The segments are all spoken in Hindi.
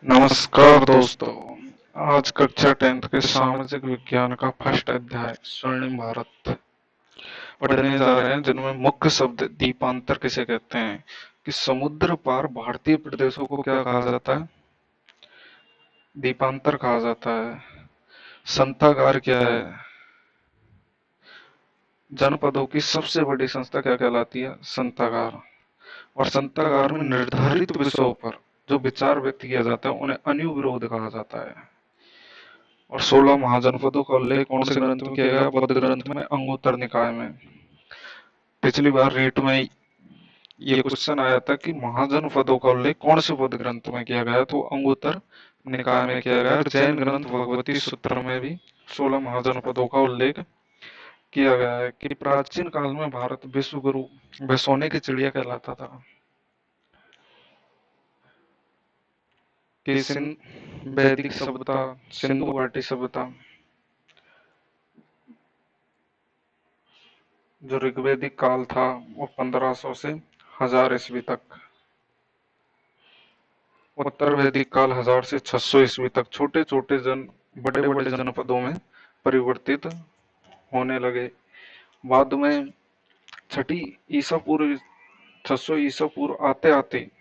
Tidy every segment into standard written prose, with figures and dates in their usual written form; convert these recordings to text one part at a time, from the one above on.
नमस्कार दोस्तों। आज कक्षा 10th के सामाजिक विज्ञान का फर्स्ट अध्याय स्वर्णिम भारत पढ़ने जा रहे हैं, जिनमें मुख्य शब्द दीपांतर किसे कहते हैं, कि समुद्र पार भारतीय प्रदेशों को क्या कहा जाता है, दीपांतर कहा जाता है। संथागार क्या है, जनपदों की सबसे बड़ी संस्था क्या कहलाती है, संथागार। और संथागार में निर्धारित विषयों पर जो विचार व्यक्त किया जाता है उन्हें अनुविरोध कहा जाता है। और 16 महाजनपदों का उल्लेख कौन से ग्रंथ में किया गया, बौद्ध ग्रंथ में अंगुत्तर निकाय में। पिछली बार रेट में ये क्वेश्चन आया था कि महाजनपदों का उल्लेख कौन से बौद्ध ग्रंथ में किया गया, तो अंगुत्तर निकाय में किया गया। जैन ग्रंथ भगवती सूत्र में भी 16 महाजनपदों का उल्लेख किया गया है। कि प्राचीन काल में भारत विश्व गुरु व सोने की चिड़िया कहलाता था। कि वैदिक सभ्यता, सिंधु घाटी सभ्यता, जो ऋग्वेदिक काल था वो 1500 से 1000 ईस्वी तक। उत्तर वैदिक काल 1000 से 600 ईस्वी तक छोटे छोटे बड़े बड़े जनपदों में परिवर्तित होने लगे। बाद में छठी ईसा पूर्व 600 ईसा पूर्व आते आते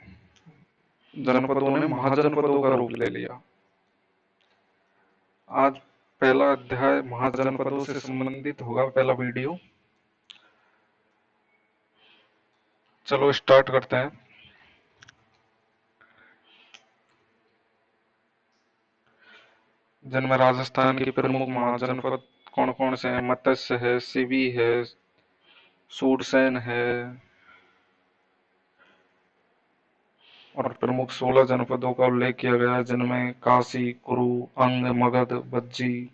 जनपदों ने महाजनपदों का रूप ले लिया। आज पहला अध्याय महाजनपदों से संबंधित होगा, पहला वीडियो। चलो स्टार्ट करते हैं। जिनमें राजस्थान के प्रमुख महाजनपद कौन कौन से हैं, मत्स्य है, सिवी है, सूरसेन है। और प्रमुख 16 जनपदों का उल्लेख किया गया है, जिनमें काशी, कुरु, अंग, मगध, बज्जी,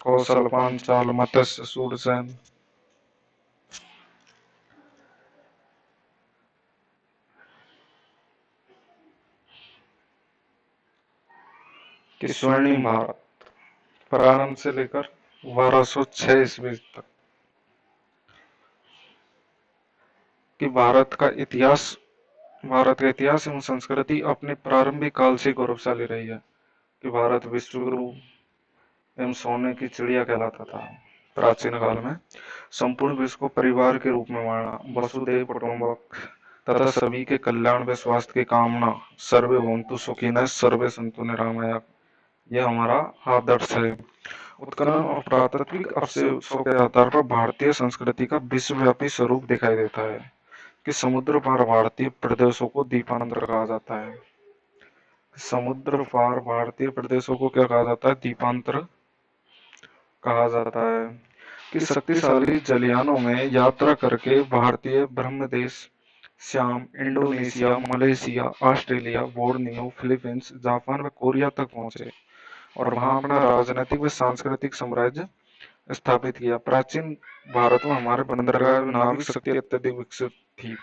कौशल, पांचाल, मत्स्य, सूरसेन। कि स्वर्णिम भारत प्रारंभ से लेकर 1206 ईस्वी तक। कि भारत का इतिहास एवं संस्कृति अपने प्रारंभिक काल से गौरवशाली रही है। कि भारत विश्व गुरु एवं सोने की चिड़िया कहलाता था। प्राचीन काल में संपूर्ण विश्व को परिवार के रूप में माना, वसुदेव कुटुंबक तथा सभी के कल्याण व स्वास्थ्य की कामना, सर्वे भवन्तु सुखिनः सर्वे सन्तु निरामया, यह हमारा आदर्श है। उत्खनन और पुरातात्विक अवशेषों के आधार पर भारतीय संस्कृति का विश्वव्यापी स्वरूप दिखाई देता है। कि समुद्र पार भारतीय प्रदेशों को दीपांतर कहा जाता है। समुद्र पार भारतीय प्रदेशों को क्या कहा जाता है, दीपांतर कहा जाता है। कि शक्तिशाली जलयानों में यात्रा करके भारतीय Brahmadesh, Shyam, Indonesia, Malaysia, Australia, Borneo, Philippines, Japan व कोरिया तक पहुंचे और वहां अपना राजनीतिक व सांस्कृतिक साम्राज्य स्थापित किया। प्राचीन भारत में हमारे बंदरगाह नाविक शक्ति अत्यधिक विकसित थी।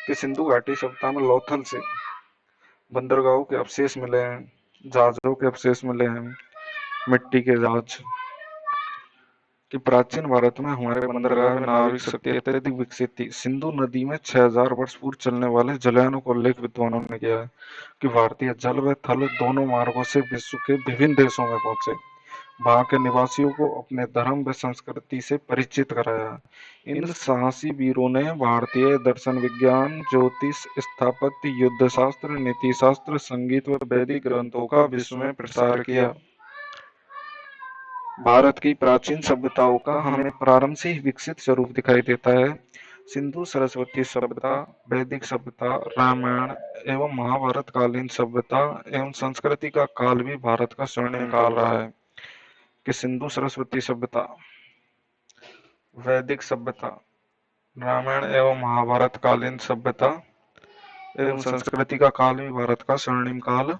कि सिंधु घाटी सभ्यता में लोथल से बंदरगाहों के अवशेष मिले हैं, जहाजों के अवशेष मिले हैं, मिट्टी के जहाज। कि प्राचीन भारत में हमारे बंदरगाह में नाविक शक्ति अत्यधिक विकसित थी। सिंधु नदी में 6000 वर्ष पूर्व चलने वाले जलयानों का उल्लेख विद्वानों ने किया है। कि भारतीय जल व थल दोनों मार्गों से विश्व के विभिन्न देशों में पहुंचे, वहां के निवासियों को अपने धर्म व संस्कृति से परिचित कराया। इन साहसी वीरों ने भारतीय दर्शन, विज्ञान, ज्योतिष, स्थापत्य, युद्ध शास्त्र, नीति शास्त्र, संगीत व वैदिक ग्रंथों का विश्व में प्रसार किया। भारत की प्राचीन सभ्यताओं का हमें प्रारंभ से ही विकसित स्वरूप दिखाई देता है। सिंधु सरस्वती सभ्यता, वैदिक सभ्यता, रामायण एवं महाभारत कालीन सभ्यता एवं संस्कृति का काल भी भारत का स्वर्णिम काल रहा है। कि सिंधु सरस्वती सभ्यता, वैदिक सभ्यता, रामायण एवं महाभारत कालीन सभ्यता एवं संस्कृति का काल भी भारत का स्वर्णिम काल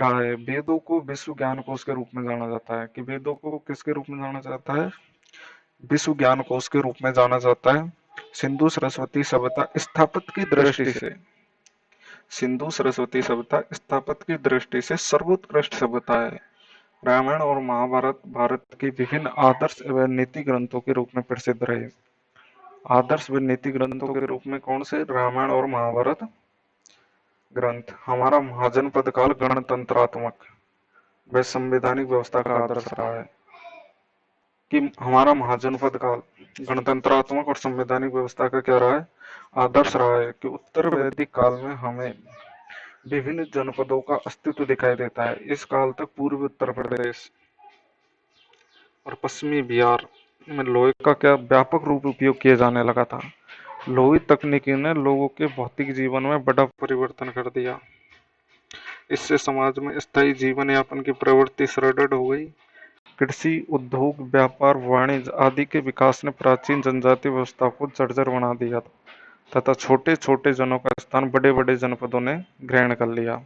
रहा है। वेदों को विश्व ज्ञान कोश के रूप में जाना जाता है। कि वेदों को किसके रूप में जाना जाता है, विश्व ज्ञान कोश के रूप में जाना जाता है। सिंधु सरस्वती सभ्यता स्थापत्य की दृष्टि से सिंधु सरस्वती सभ्यता स्थापत्य की दृष्टि से सर्वोत्कृष्ट सभ्यता है। रामायण और महाभारत भारत के विभिन्न आदर्श एवं नीति ग्रंथों के रूप में प्रसिद्ध रहे। आदर्श व नीति ग्रंथों के रूप में कौन से, रामायण और महाभारत ग्रंथ। हमारा महाजनपद काल गणतंत्रात्मक व संवैधानिक व्यवस्था का आदर्श रहा है। कि हमारा महाजनपद काल गणतंत्रात्मक और संवैधानिक व्यवस्था का क्या रहा है, आदर्श रहा है। कि उत्तर वैदिक काल में हमें विभिन्न जनपदों का अस्तित्व दिखाई देता है। इस काल तक पूर्वी उत्तर प्रदेश और पश्चिमी बिहार में लोहे का क्या व्यापक रूप उपयोग किया जाने लगा था। लोही तकनीकी ने लोगों के भौतिक जीवन में बड़ा परिवर्तन कर दिया। इससे समाज में स्थायी जीवन यापन की प्रवृत्ति सुदृढ़ हो गई। कृषि, उद्योग, व्यापार, वाणिज्य आदि के विकास ने प्राचीन जनजाति व्यवस्था को जर्जर बना दिया तथा छोटे छोटे जनों का स्थान बड़े बड़े जनपदों ने ग्रहण कर लिया।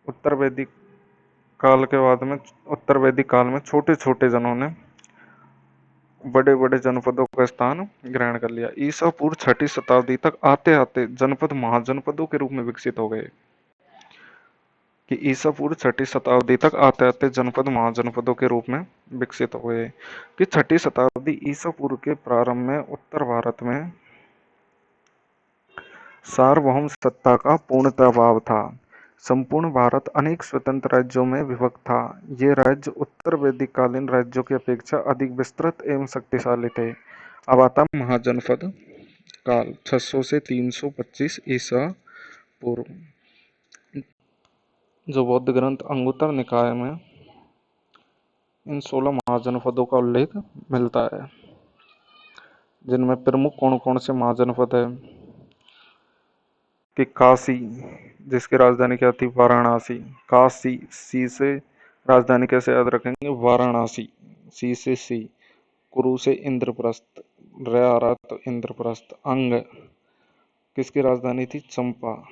उत्तर वैदिक काल के बाद में उत्तर वैदिक काल में छोटे छोटे जनों ने बड़े बड़े जनपदों का स्थान ग्रहण कर लिया। ईसा पूर्व छठी शताब्दी तक आते आते जनपद महाजनपदों के रूप में विकसित हो गए। कि ईसा पूर्व छठी शताब्दी तक आते आते जनपद महाजनपदों के रूप में विकसित हो गए। कि छठी शताब्दी ईसा पूर्व के प्रारंभ में उत्तर भारत में सार्वभौम सत्ता का पूर्णतः अभाव था। संपूर्ण भारत अनेक स्वतंत्र राज्यों में विभक्त था। ये राज्य उत्तर वैदिक कालीन राज्यों की अपेक्षा अधिक विस्तृत एवं शक्तिशाली थे। अब आता महाजनपद काल 600 से 325 ईसा पूर्व। जो बौद्ध ग्रंथ अंगुत्तर निकाय में इन 16 महाजनपदों का उल्लेख मिलता है, जिनमें प्रमुख कौन कौन से महाजनपद है। कि काशी, जिसकी राजधानी क्या थी, वाराणसी। काशी, सी से राजधानी कैसे याद रखेंगे, वाराणसी, सी से सी। कुरु से इंद्रप्रस्थ, रे आ रहा तो इंद्रप्रस्थ। अंग किसकी राजधानी थी, चंपा,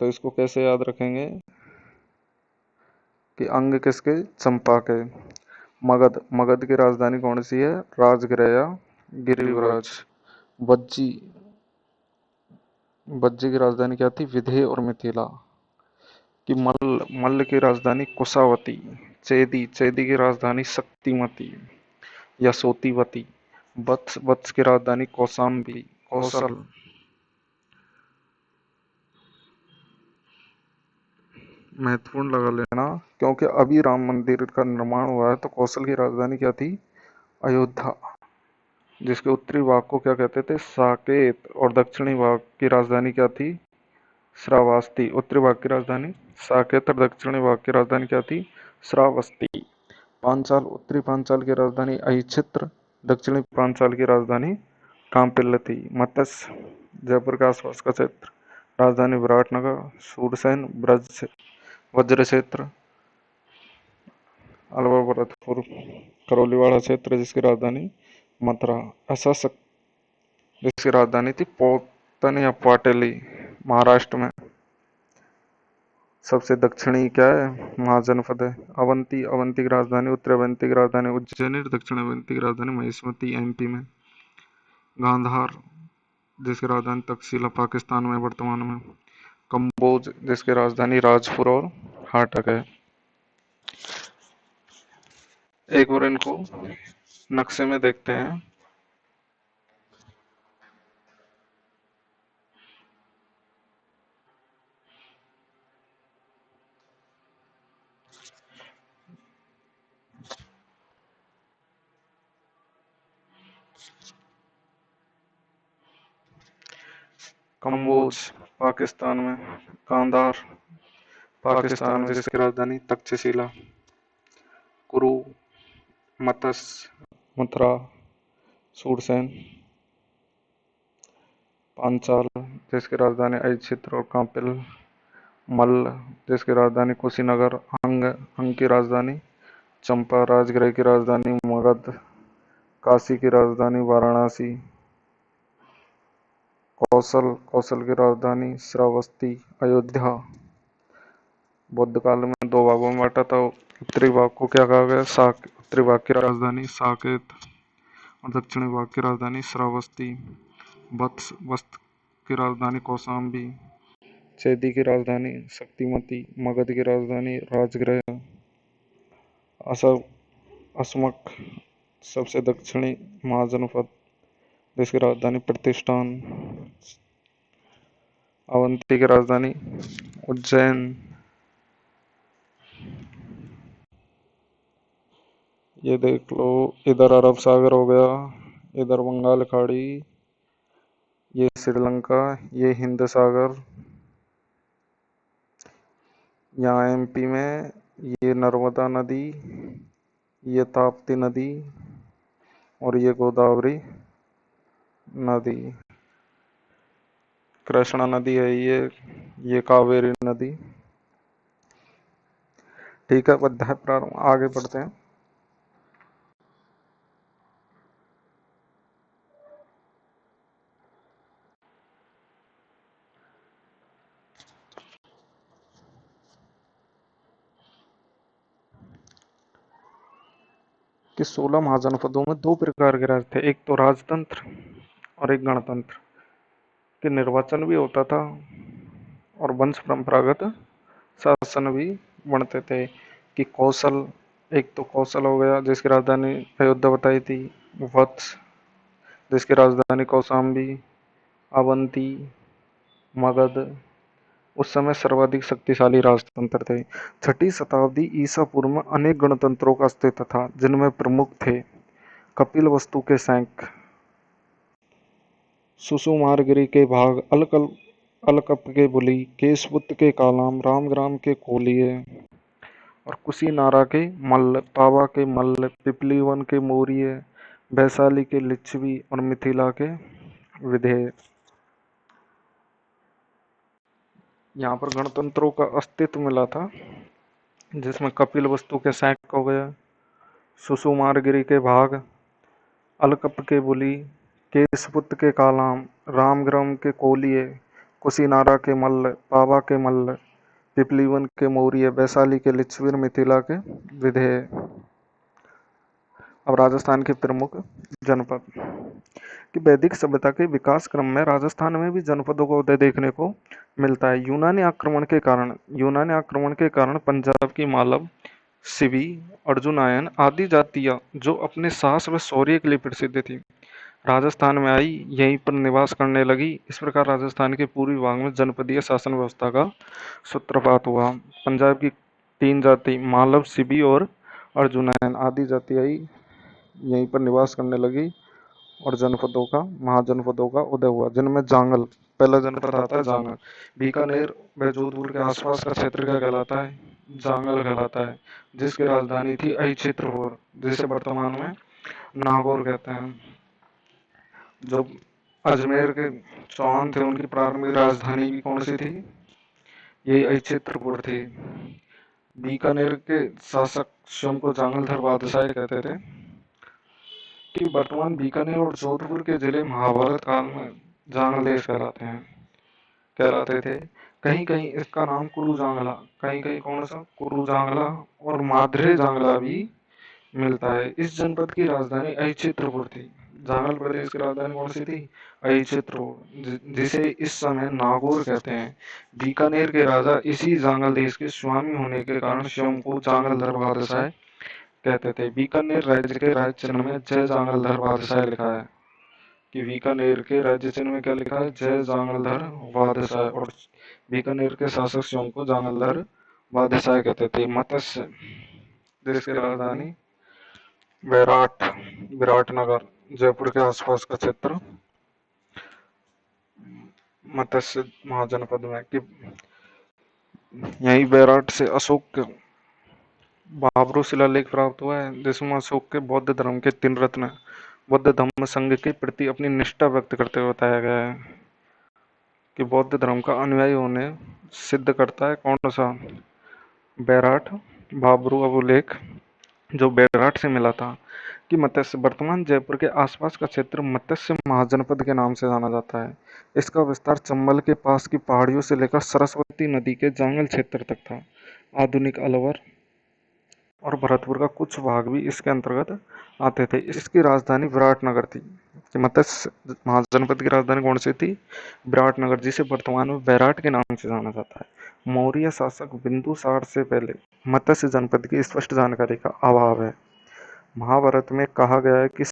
तो इसको कैसे याद रखेंगे कि अंग किसके, चंपा के। मगध, मगध की राजधानी कौन सी है, राजगृह या गिरिव्रज। वज्जी, वज्जी की राजधानी क्या थी, विधेय और मिथिला। कि मल्ल, मल्ल की राजधानी कुशावती। चेदी, चेदी की राजधानी शक्तिमती या सोतीवती। वत्स, वत्स की राजधानी कौशाम्बी, कौशल। महत्वपूर्ण लगा लेना, क्योंकि अभी राम मंदिर का निर्माण हुआ है। तो कौशल की राजधानी क्या थी, अयोध्या, जिसके उत्तरी भाग को क्या कहते थे, साकेत, और दक्षिणी भाग की राजधानी क्या थी, श्रावस्ती। उत्तरी भाग की राजधानी साकेत और दक्षिणी भाग की राजधानी क्या थी, श्रावस्ती। पांचाल, उत्तरी पांचाल की राजधानी अहिच्छित्र, दक्षिणी पांचाल की राजधानी कांपिल्य थी। मत्स्य, जयपुर के आसपास का क्षेत्र, राजधानी विराटनगर। सूरसेन, ब्रज, वज्र क्षेत्र, अलवर, भरतपुर, करौलीवाड़ा क्षेत्र, जिसकी राजधानी मथुरा। ऐसा जिसकी राजधानी थी पोतन या पाटेली, महाराष्ट्र में। सबसे दक्षिणी क्या है, महाजनपद है अवंती, अवंती की राजधानी, उत्तरी अवंती की राजधानी उज्जैन, दक्षिण अवंती की राजधानी महेशमती, एमपी में। गांधार, जिसकी राजधानी तक्षशिला, पाकिस्तान में वर्तमान में। कंबोज, जिसकी राजधानी राजपुर और हाटक है। एक बार इनको नक्शे में देखते हैं। कंबोज पाकिस्तान में, कांधार पाकिस्तान में, जिसकी राजधानी तक्षशिला। कुरु, मत्स्य, मथुरा, सूरसेन। पांचाल, जिसकी राजधानी अहिच्छित्र और कांपिल। मल्ल, जिसकी राजधानी कुशीनगर। अंग, अंग की राजधानी चंपा, राजगृह की राजधानी मगध। काशी की राजधानी वाराणसी। कौशल, कौशल की राजधानी श्रावस्ती, अयोध्या। बौद्ध काल में दो भागों में बांटा था। उत्तरी भाग को क्या कहा गया, उत्तरी भाग की राजधानी साकेत और दक्षिणी भाग की राजधानी श्रावस्ती। वत्स, वस्त की राजधानी कौशाम्बी। चेदी की राजधानी शक्तिमती। मगध की राजधानी राजगृह। असमक, सबसे दक्षिणी महाजनपद, जिसकी राजधानी प्रतिष्ठान। अवंती की राजधानी उज्जैन। ये देख लो, इधर अरब सागर हो गया, इधर बंगाल खाड़ी, ये श्रीलंका, ये हिंद सागर, यहाँ एमपी में ये नर्मदा नदी, ये ताप्ती नदी और ये गोदावरी नदी। कृष्णा नदी है ये कावेरी नदी। ठीक है, अध्याय प्रारंभ, आगे बढ़ते हैं। कि 16 महाजनपदों में दो प्रकार के राज थे, एक तो राजतंत्र और एक गणतंत्र। कि निर्वाचन भी होता था और वंश परंपरागत शासन भी बनते थे। कि कौशल, एक तो कौशल हो गया जिसकी राजधानी अयोध्या बताई थी, वत्स जिसकी राजधानी कौशाम्बी, अवंती, मगध, उस समय सर्वाधिक शक्तिशाली राजतंत्र थे। छठी शताब्दी ईसा पूर्व में अनेक गणतंत्रों का अस्तित्व था, जिनमें प्रमुख थे कपिल वस्तु के शैंक, सुसुमारगिरी के भाग, अलकप के बुली, केशपुत्र के कालाम, रामग्राम के कोलिय और कुशीनारा के मल्ल, पावा के मल्ल, पिपलीवन के मौर्य, वैशाली के लिच्छवी और मिथिला के विधेय। यहाँ पर गणतंत्रों का अस्तित्व मिला था, जिसमें कपिल वस्तु के सैंक हो गया, सुसुमारगिरी के भाग, अलकप के बुली, केशपुत्र के कालाम, रामग्राम के कोलिय, कुशीनारा के मल्ल, पावा के मल्ल, पिपलीवन के मौर्य, वैशाली के लिच्छवी, मिथिला के विधेय। अब राजस्थान के प्रमुख जनपद। कि वैदिक सभ्यता के विकास क्रम में राजस्थान में भी जनपदों का उदय देखने को मिलता है। यूनानी आक्रमण के कारण पंजाब की मालव, सिवी, अर्जुनायन आदि जातियां जो अपने साहस व शौर्य के लिए प्रसिद्ध थी, राजस्थान में आई, यहीं पर निवास करने लगी। इस प्रकार राजस्थान के पूर्वी भाग में जनपदीय शासन व्यवस्था का सूत्रपात हुआ। पंजाब की तीन जाति मालव, सिबी और अर्जुनैन आदि जाति आई, यहीं पर निवास करने लगी और महाजनपदों का उदय हुआ, जिनमें जांगल पहला जनपद आता है। जांगल बीकानेर व जोधपुर के आसपास का क्षेत्र क्या कहलाता है? जांगल कहलाता है, जिसकी राजधानी थी अहिच्छत्रपुर, जिसे वर्तमान में नागौर कहते हैं। जो अजमेर के चौहान थे, उनकी प्रारंभिक राजधानी भी कौन सी थी? यही अहिच्छत्रपुर थी। बीकानेर के शासक स्वयं को जांगलधर बादशाह कहते थे। कि वर्तमान बीकानेर और जोधपुर के जिले महाभारत काल में जांगल देश कहलाते थे। कहीं कहीं इसका नाम कुरु जांगला, कहीं कहीं कौन सा कुरु जांगला और माधरे जांगला भी मिलता है। इस जनपद की राजधानी अहिच्छत्रपुर थी। जांगल प्रदेश की राजधानी कौन सी थी? अहिच्छत्रपुर, जिसे इस समय नागौर कहते हैं। बीकानेर के राजा इसी जांगल देश के स्वामी होने के कारण स्वयं को जांगलधर बादशाह कहते थे। बीकानेर राज्य के राज्य चिन्ह में जय जांगलधर बादशाह लिखा है। कि बीकानेर के राज्य चिन्ह में क्या लिखा है? जय जांगलधर बादशाह। और बीकानेर के शासक स्वयं को जांगलधर बादशाह कहते थे। मत्स्य देश की राजधानी विराटनगर, जयपुर के आसपास का क्षेत्र मत्स्य महाजनपद में। कि यही बैराट से अशोक बाबरू शिलालेख प्राप्त हुआ है, जिसमें अशोक के बौद्ध धर्म के 3 रत्न बौद्ध धम्म संघ के प्रति अपनी निष्ठा व्यक्त करते हुए बताया गया है। कि बौद्ध धर्म का अनुयायी होने सिद्ध करता है कौन सा? बैराट बाबरू अभिलेख, जो बैराट से मिला था। कि मत्स्य वर्तमान जयपुर के आसपास का क्षेत्र मत्स्य महाजनपद के नाम से जाना जाता है। इसका विस्तार चंबल के पास की पहाड़ियों से लेकर सरस्वती नदी के जांगल क्षेत्र तक था। आधुनिक अलवर और भरतपुर का कुछ भाग भी इसके अंतर्गत आते थे। इसकी राजधानी विराटनगर थी। मत्स्य महाजनपद की राजधानी कौन सी थी? विराटनगर, जिसे वर्तमान में बैराट के नाम से जाना जाता है। मौर्य शासक बिंदुसार से पहले मत्स्य जनपद की स्पष्ट जानकारी का अभाव है। महाभारत में कहा गया है कि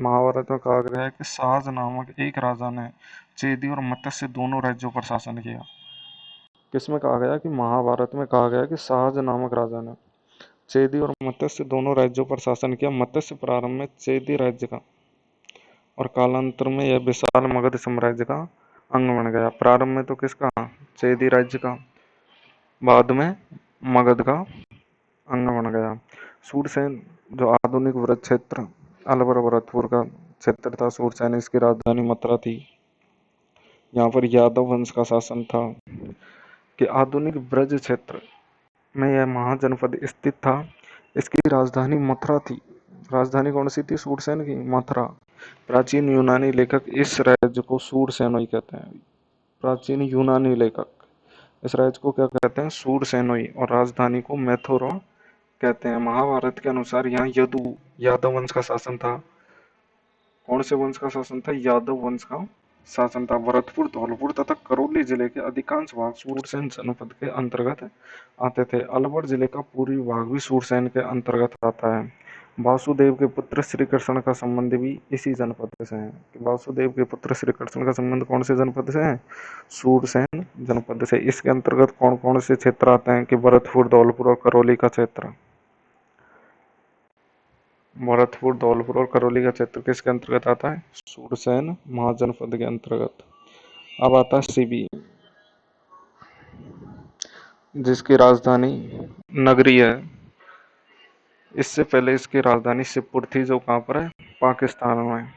महाभारत में कहा गया है कि साहज नामक एक राजा ने चेदी और मत्स्य दोनों राज्यों पर शासन किया। किसमें कहा गया कि महाभारत में कहा गया कि साहज नामक राजा ने चेदी और मत्स्य दोनों राज्यों पर शासन किया। मत्स्य प्रारंभ में चेदी राज्य का और कालांतर में यह विशाल मगध साम्राज्य का अंग बन गया। प्रारंभ में तो किसका? चेदी राज्य का, बाद में मगध का अंग बन गया। सूरसेन जो आधुनिक व्रत क्षेत्र अलवर भरतपुर का क्षेत्र था, सूरसेन इसकी राजधानी मथुरा थी। यहाँ पर यादव वंश का शासन था। कि आधुनिक ब्रज क्षेत्र में यह महाजनपद स्थित था। इसकी राजधानी मथुरा थी। राजधानी कौन सी थी? सूरसेन की, मथुरा। प्राचीन यूनानी लेखक इस राज्य को सूरसेनोई कहते हैं। प्राचीन यूनानी लेखक इस राज्य को क्या कहते हैं? सूरसेनोई। और राजधानी को मैथुरा कहते हैं। महाभारत के अनुसार यहाँ यदु यादव वंश का शासन था। कौन से वंश का शासन था? यादव वंश का शासन था। भरतपुर, धौलपुर तथा करौली जिले के अधिकांश भाग सूरसेन जनपद के अंतर्गत आते थे। अलवर जिले का पूर्वी भाग भी सूरसेन के अंतर्गत आता है। वासुदेव के पुत्र श्री कृष्ण का संबंध भी इसी जनपद से है। वासुदेव के पुत्र श्री कृष्ण का संबंध कौन से जनपद से है? सूरसेन जनपद से। इसके अंतर्गत कौन कौन से क्षेत्र आते हैं? कि भरतपुर, धौलपुर और करौली का क्षेत्र। भरतपुर, धौलपुर और करौली का क्षेत्र किसके अंतर्गत आता है? सूरसेन महाजनपद के अंतर्गत। अब आता है सीबी, जिसकी राजधानी नगरी है। इससे पहले इसकी राजधानी शिवपुर थी, जो कहाँ पर है? पाकिस्तान में।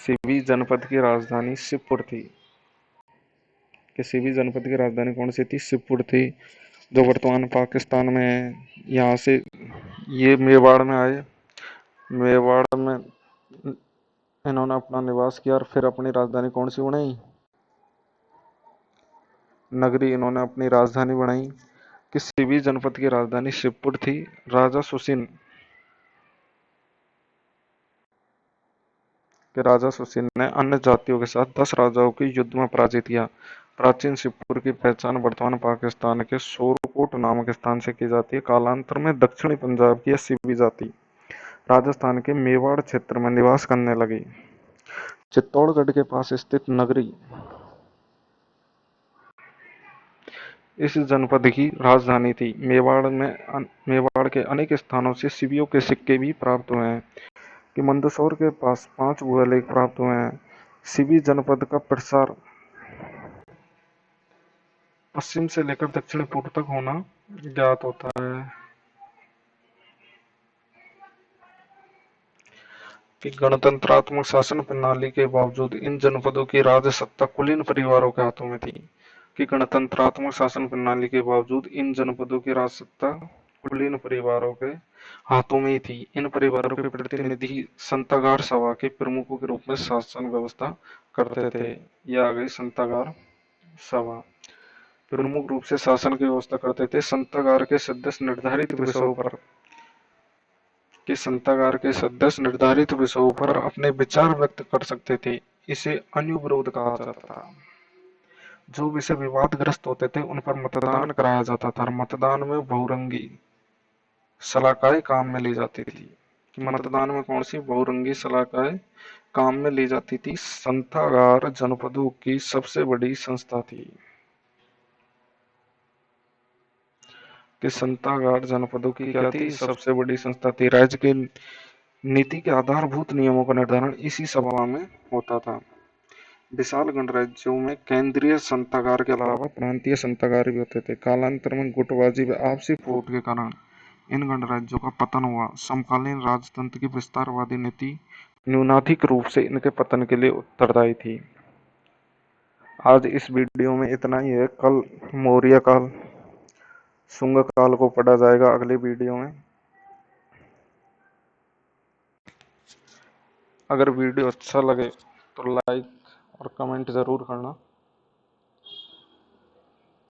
सीबी जनपद की राजधानी शिवपुर थी। किसी भी जनपद की राजधानी कौन सी थी? शिवपुर थी, जो वर्तमान पाकिस्तान में है। यहाँ से ये मेवाड़ में आए। मेवाड़ में इन्होंने अपना निवास किया और फिर अपनी राजधानी कौन सी बनाई? नगरी इन्होंने अपनी राजधानी बनाई। किसी भी जनपद की राजधानी शिवपुर थी। राजा सुसिन राजा सुसिन ने अन्य जातियों के साथ 10 राजाओं की युद्ध में पराजित किया। प्राचीन शिवपुर की पहचान वर्तमान पाकिस्तान के सोरकोट नामक स्थान से की जाती है। कालांतर में दक्षिणी पंजाब की सीबी जाति राजस्थान के मेवाड़ क्षेत्र में निवास करने लगी। चित्तौड़गढ़ के पास स्थित नगरी इस जनपद की राजधानी थी। मेवाड़ के अनेक स्थानों से शिवियों के सिक्के भी प्राप्त हुए हैं। कि मंदसौर के पास 5 भूलेख प्राप्त हुए हैं। सिबी जनपद का प्रसार पश्चिम से लेकर दक्षिण पूर्व तक होना ज्ञात होता है। कि गणतंत्रात्मक शासन प्रणाली के बावजूद इन जनपदों की राज सत्ता कुलीन परिवारों के हाथों में थी। कि गणतंत्रात्मक शासन प्रणाली के बावजूद इन जनपदों की राज सत्ता कुलीन परिवारों के हाथों में ही थी। इन परिवारों के प्रतिनिधि संतागार सभा के प्रमुखों के रूप में शासन व्यवस्था करते थे। यह आ गई संतागार सभा। प्रमुख रूप से शासन की व्यवस्था करते थे। संतागार के सदस्य निर्धारित विषयों पर अपने विचार व्यक्त कर सकते थे। इसे अनुविरोध कहा जाता था। जो विषय विवादग्रस्त होते थे उन पर मतदान कराया जाता था। और मतदान में बहुरंगी सलाकाएं काम में ली जाती थी। कि मतदान में कौन सी बहुरंगी सलाकाएं काम में ली जाती थी? संतागार जनपदों की सबसे बड़ी संस्था थी। कि संतागार जनपदों की क्या थी? सबसे बड़ी संस्था थी। राज्य के नीति के आधारभूत नियमों का निर्धारण इसी सभा में होता था। विशाल गणराज्यों में केंद्रीय संतागार के अलावा प्रांतीय संतागार भी होते थे। कालांतर में गुटबाजी व आपसी फूट के कारण इन गणराज्यों का पतन हुआ। समकालीन राजतंत्र की विस्तारवादी नीति न्यूनाधिक रूप से इनके पतन के लिए उत्तरदायी थी। आज इस वीडियो में इतना ही है। कल मौर्य काल, शुंग काल को पढ़ा जाएगा अगले वीडियो में। अगर वीडियो अच्छा लगे तो लाइक और कमेंट जरूर करना।